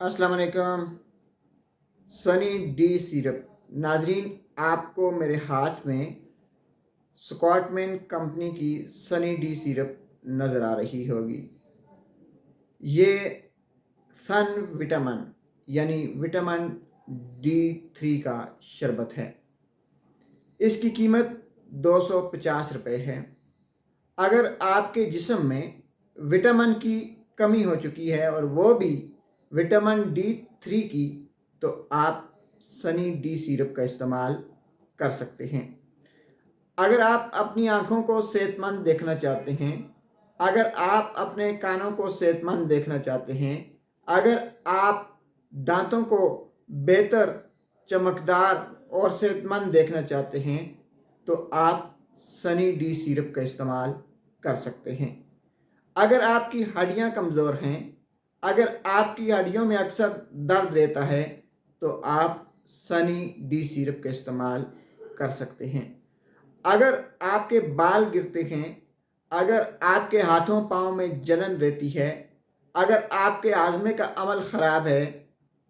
अस्सलाम वालेकुम। Sunny D syrup. नाजरीन, आपको मेरे हाथ में स्कॉटमैन कंपनी की सनी डी सिरप नज़र आ रही होगी। ये सन विटामिन यानी विटामिन D3 का शरबत है। इसकी कीमत 250 रुपये है। अगर आपके जिस्म में विटामिन की कमी हो चुकी है और वो भी विटामिन D3 की, तो आप सनी डी सिरप का इस्तेमाल कर सकते हैं। अगर आप अपनी आँखों को सेहतमंद देखना चाहते हैं, अगर आप अपने कानों को सेहतमंद देखना चाहते हैं, अगर आप दांतों को बेहतर, चमकदार और सेहतमंद देखना चाहते हैं, तो आप सनी डी सिरप का इस्तेमाल कर सकते हैं। अगर आपकी हड्डियां कमज़ोर हैं, अगर आपकी हड्डियों में अक्सर दर्द रहता है, तो आप सनी डी सिरप का इस्तेमाल कर सकते हैं। अगर आपके बाल गिरते हैं, अगर आपके हाथों पाँव में जलन रहती है, अगर आपके हाजमे का अमल ख़राब है,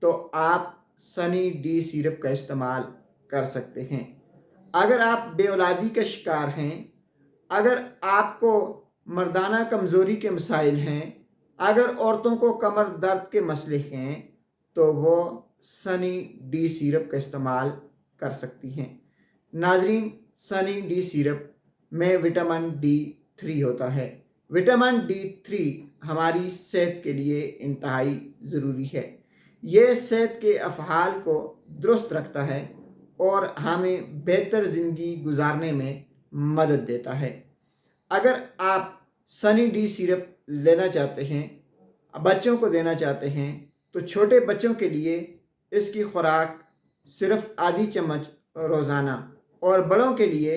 तो आप सनी डी सिरप का इस्तेमाल कर सकते हैं। अगर आप बेऔलादी का शिकार हैं, अगर आपको मर्दाना कमज़ोरी के मसाइल हैं, अगर औरतों को कमर दर्द के मसले हैं, तो वो सनी डी सिरप का इस्तेमाल कर सकती हैं। नाजरीन, सनी डी सिरप में विटामिन D3 होता है। विटामिन D3 हमारी सेहत के लिए इंतहाई ज़रूरी है। ये सेहत के अफ़आल को दुरुस्त रखता है और हमें बेहतर ज़िंदगी गुजारने में मदद देता है। अगर आप सनी डी सिरप लेना चाहते हैं, बच्चों को देना चाहते हैं, तो छोटे बच्चों के लिए इसकी खुराक सिर्फ आधी चम्मच रोज़ाना और बड़ों के लिए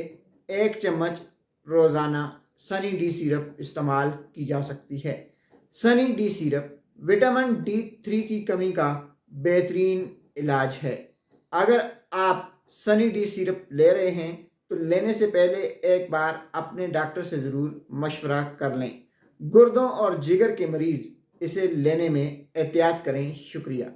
1 चम्मच रोज़ाना सनी डी सिरप इस्तेमाल की जा सकती है। Sunny D syrup vitamin D3 की कमी का बेहतरीन इलाज है। अगर आप सनी डी सिरप ले रहे हैं, तो लेने से पहले एक बार अपने डॉक्टर से ज़रूर मशवरा कर लें। गुर्दों और जिगर के मरीज़ इसे लेने में एहतियात करें। शुक्रिया।